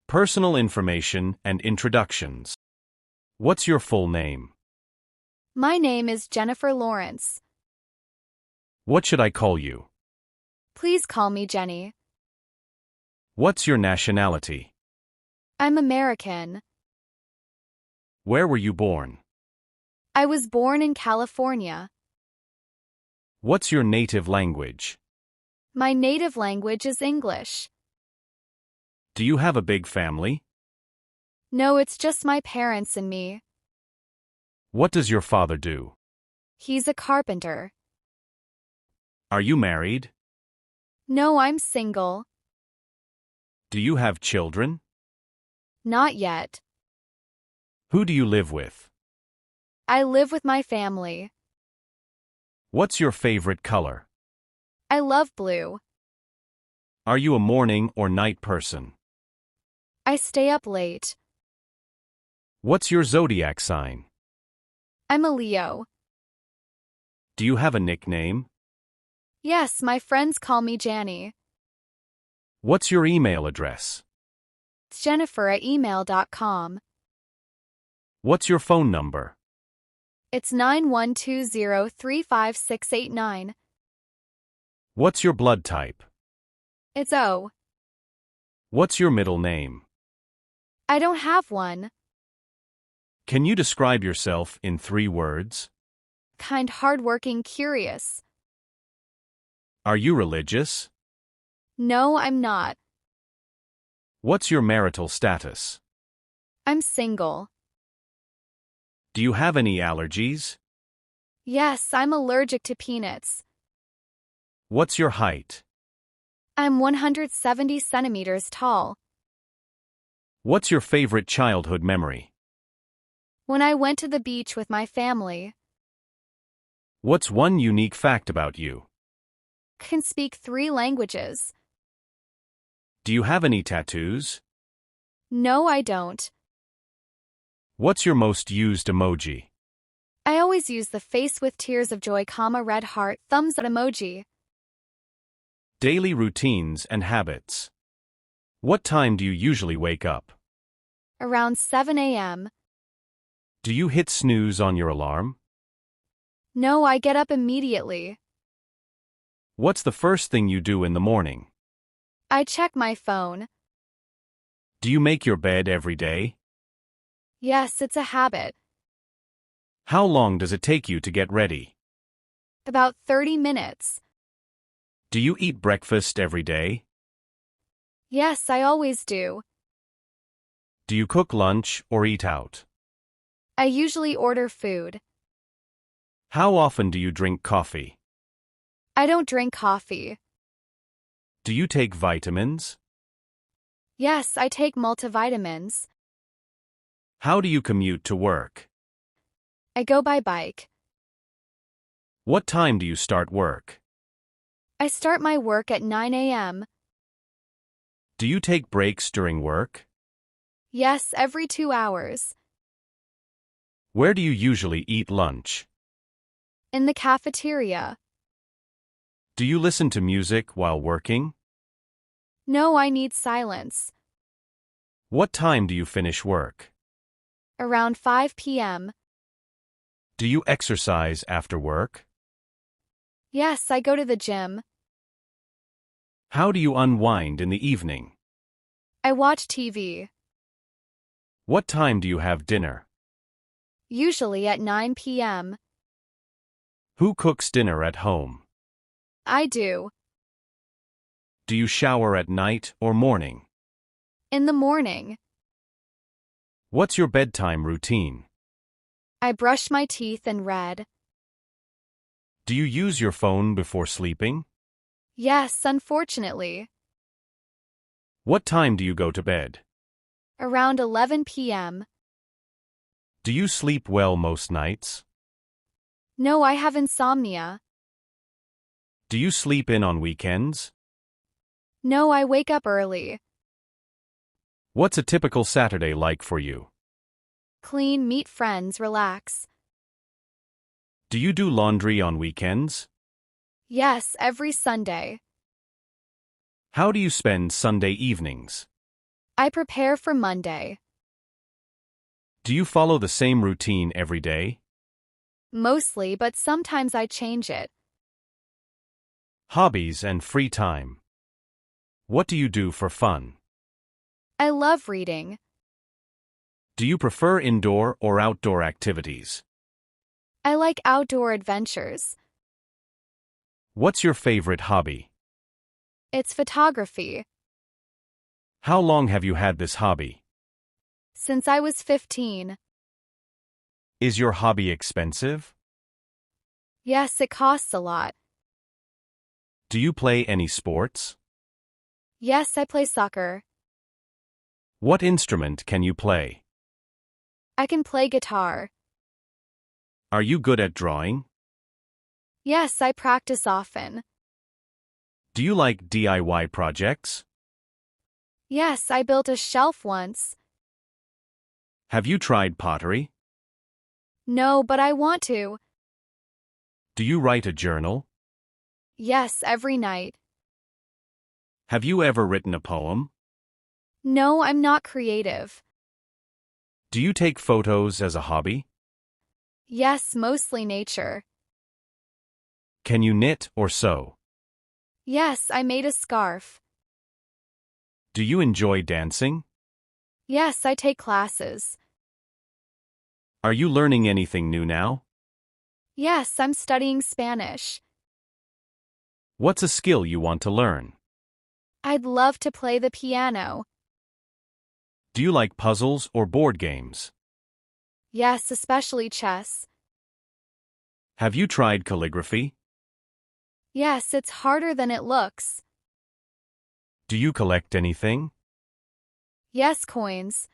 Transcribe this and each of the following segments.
Personal information and introductions. What's your full name? My name is Jennifer Lawrence. What should I call you? Please call me Jenny. What's your nationality? I'm American. Where were you born? I was born in California. What's your native language? My native language is English. Do you have a big family? No, it's just my parents and me. What does your father do? He's a carpenter. Are you married? No, I'm single. Do you have children? Not yet. Who do you live with? I live with my family. What's your favorite color? I love blue. Are you a morning or night person? I stay up late. What's your zodiac sign? I'm a Leo. Do you have a nickname? Yes, my friends call me Janny. What's your email address? It's jennifer@email.com. What's your phone number? It's 9120-35689. What's your blood type? It's O. What's your middle name? I don't have one. Can you describe yourself in 3 words? Kind, hardworking, curious. Are you religious? No, I'm not. What's your marital status? I'm single. Do you have any allergies? Yes, I'm allergic to peanuts. What's your height? I'm 170 centimeters tall. What's your favorite childhood memory? When I went to the beach with my family. What's one unique fact about you? Can speak 3 languages. Do you have any tattoos? No, I don't. What's your most used emoji? I always use the face with tears of joy, red heart, thumbs up emoji. Daily routines and habits. What time do you usually wake up? Around 7 a.m. Do you hit snooze on your alarm? No, I get up immediately. What's the first thing you do in the morning? I check my phone. Do you make your bed every day? Yes, it's a habit. How long does it take you to get ready? About 30 minutes. Do you eat breakfast every day? Yes, I always do. Do you cook lunch or eat out? I usually order food. How often do you drink coffee? I don't drink coffee. Do you take vitamins? Yes, I take multivitamins. How do you commute to work? I go by bike. What time do you start work? I start my work at 9 a.m. Do you take breaks during work? Yes, every 2 hours. Where do you usually eat lunch? In the cafeteria. Do you listen to music while working? No, I need silence. What time do you finish work? Around 5 p.m. Do you exercise after work? Yes, I go to the gym. How do you unwind in the evening? I watch TV. What time do you have dinner? Usually at 9 p.m. Who cooks dinner at home? I do. Do you shower at night or morning? In the morning. What's your bedtime routine? I brush my teeth and read. Do you use your phone before sleeping? Yes, unfortunately. What time do you go to bed? Around 11 p.m. Do you sleep well most nights? No, I have insomnia. Do you sleep in on weekends? No, I wake up early. What's a typical Saturday like for you? Clean, meet friends, relax. Do you do laundry on weekends? Yes, every Sunday. How do you spend Sunday evenings? I prepare for Monday. Do you follow the same routine every day? Mostly, but sometimes I change it. Hobbies and free time. What do you do for fun? I love reading. Do you prefer indoor or outdoor activities? I like outdoor adventures. What's your favorite hobby? It's photography. How long have you had this hobby? Since I was 15. Is your hobby expensive? Yes, it costs a lot. Do you play any sports? Yes, I play soccer. What instrument can you play? I can play guitar. Are you good at drawing? Yes, I practice often. Do you like DIY projects? Yes, I built a shelf once. Have you tried pottery? No, but I want to. Do you write a journal? Yes, every night. Have you ever written a poem? No, I'm not creative. Do you take photos as a hobby? Yes, mostly nature. Can you knit or sew? Yes, I made a scarf. Do you enjoy dancing? Yes, I take classes. Are you learning anything new now? Yes, I'm studying Spanish. What's a skill you want to learn? I'd love to play the piano. Do you like puzzles or board games? Yes, especially chess. Have you tried calligraphy? Yes, it's harder than it looks. Do you collect anything? Yes, coins.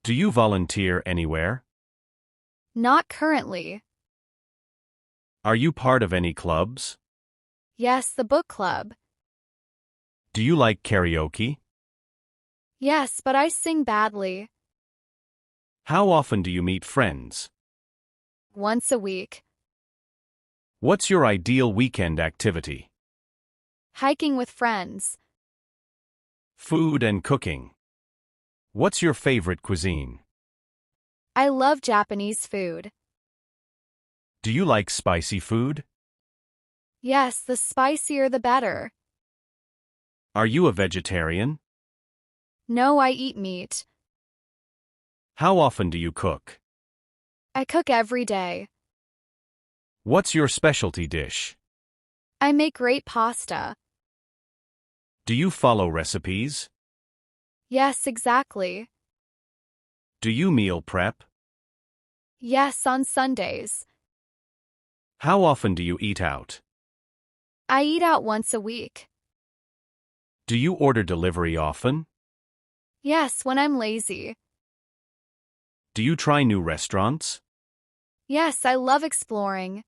Do you volunteer anywhere? Not currently. Are you part of any clubs? Yes, the book club. Do you like karaoke? Yes, but I sing badly. How often do you meet friends? Once a week. What's your ideal weekend activity? Hiking with friends. Food and cooking. What's your favorite cuisine? I love Japanese food. Do you like spicy food? Yes, the spicier the better. Are you a vegetarian? No, I eat meat. How often do you cook? I cook every day. What's your specialty dish? I make great pasta. Do you follow recipes? Yes, exactly. Do you meal prep? Yes, on Sundays. How often do you eat out? I eat out once a week. Do you order delivery often? Yes, when I'm lazy. Do you try new restaurants? Yes, I love exploring.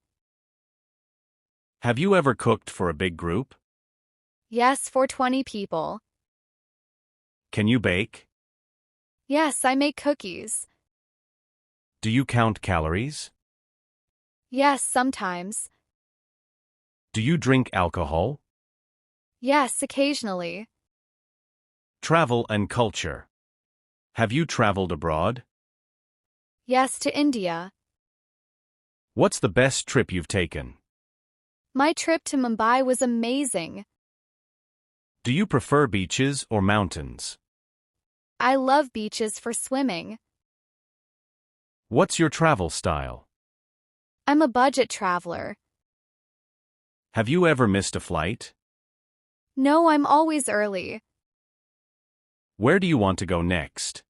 Have you ever cooked for a big group? Yes, for 20 people. Can you bake? Yes, I make cookies. Do you count calories? Yes, sometimes. Do you drink alcohol? Yes, occasionally. Travel and culture. Have you traveled abroad? Yes, to India. What's the best trip you've taken? My trip to Mumbai was amazing. Do you prefer beaches or mountains? I love beaches for swimming. What's your travel style? I'm a budget traveler. Have you ever missed a flight? No, I'm always early. Where do you want to go next?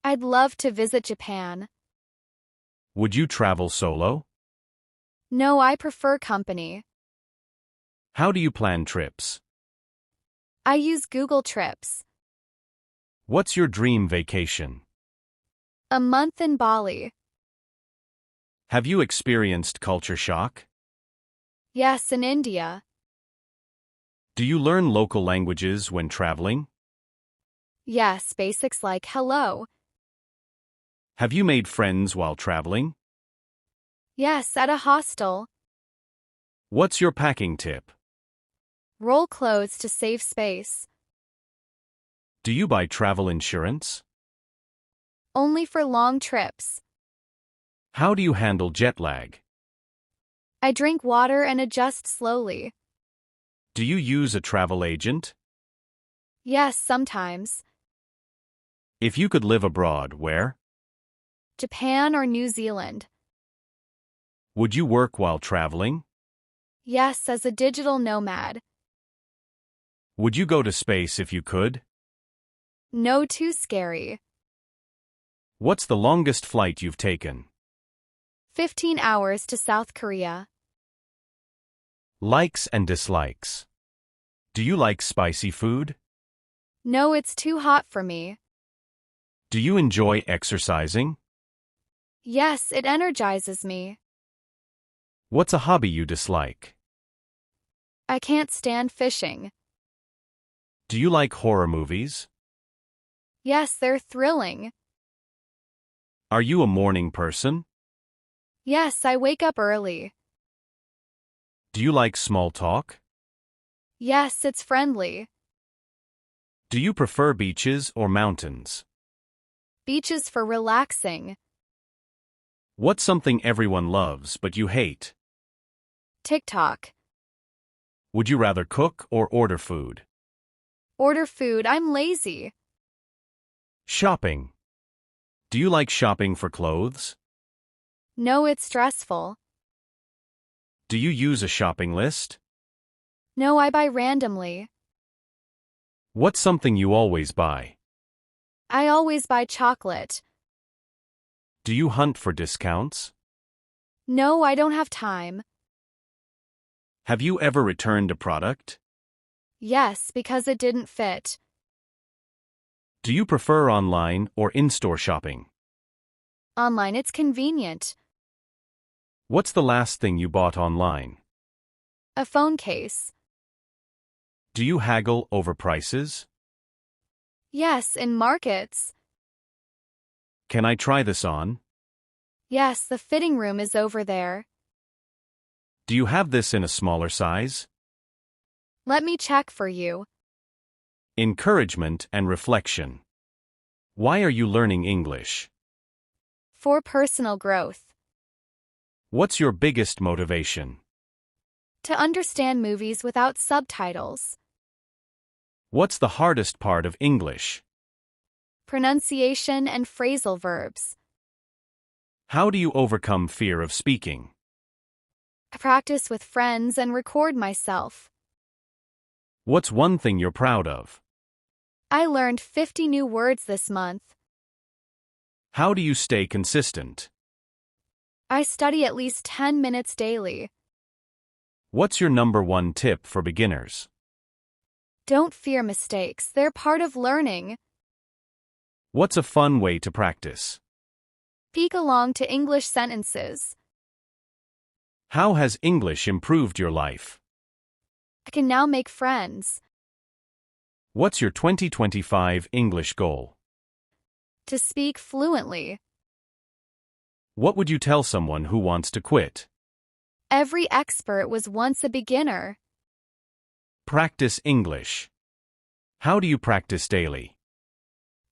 I'd love to visit Japan. Would you travel solo? No, I prefer company. How do you plan trips? I use Google Trips. What's your dream vacation? A month in Bali. Have you experienced culture shock? Yes, in India. Do you learn local languages when traveling? Yes, basics like hello. Have you made friends while traveling? Yes, at a hostel. What's your packing tip? Roll clothes to save space. Do you buy travel insurance? Only for long trips. How do you handle jet lag? I drink water and adjust slowly. Do you use a travel agent? Yes, sometimes. If you could live abroad, where? Japan or New Zealand. Would you work while traveling? Yes, as a digital nomad. Would you go to space if you could? No, too scary. What's the longest flight you've taken? 15 hours to South Korea. Likes and dislikes. Do you like spicy food? No, it's too hot for me. Do you enjoy exercising? Yes, it energizes me. What's a hobby you dislike? I can't stand fishing. Do you like horror movies? Yes, they're thrilling. Are you a morning person? Yes, I wake up early. Do you like small talk? Yes, it's friendly. Do you prefer beaches or mountains? Beaches for relaxing. What's something everyone loves but you hate? TikTok. Would you rather cook or order food? Order food, I'm lazy. Shopping. Do you like shopping for clothes? No, it's stressful. Do you use a shopping list? No, I buy randomly. What's something you always buy? I always buy chocolate. Do you hunt for discounts? No, I don't have time. Have you ever returned a product? Yes, because it didn't fit. Do you prefer online or in-store shopping? Online, it's convenient. What's the last thing you bought online? A phone case. Do you haggle over prices? Yes, in markets. Can I try this on? Yes, the fitting room is over there. Do you have this in a smaller size? Let me check for you. Encouragement and reflection. Why are you learning English? For personal growth. What's your biggest motivation? To understand movies without subtitles. What's the hardest part of English? Pronunciation and phrasal verbs. How do you overcome fear of speaking? I practice with friends and record myself. What's one thing you're proud of? I learned 50 new words this month. How do you stay consistent? I study at least 10 minutes daily. What's your number one tip for beginners? Don't fear mistakes, they're part of learning. What's a fun way to practice? Speak along to English sentences. How has English improved your life? I can now make friends. What's your 2025 English goal? To speak fluently. What would you tell someone who wants to quit? Every expert was once a beginner. Practice English. How do you practice daily?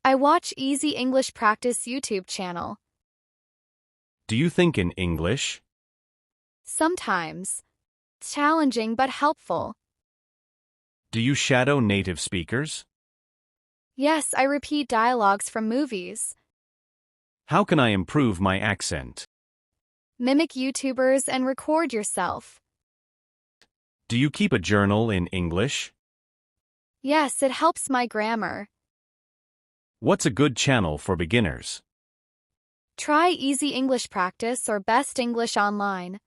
I watch Easy English Practice YouTube channel. Do you think in English? Sometimes. Challenging but helpful. Do you shadow native speakers? Yes, I repeat dialogues from movies. How can I improve my accent? Mimic YouTubers and record yourself. Do you keep a journal in English? Yes, it helps my grammar. What's a good channel for beginners? Try Easy English Practice or Best English Online.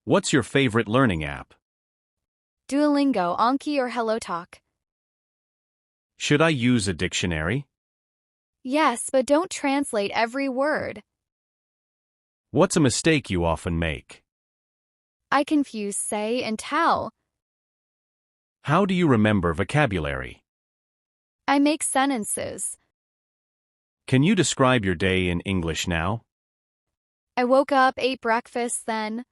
What's your favorite learning app? Duolingo, Anki, or HelloTalk. Should I use a dictionary? Yes, but don't translate every word. What's a mistake you often make? I confuse say and tell. How do you remember vocabulary? I make sentences. Can you describe your day in English now? I woke up, ate breakfast, then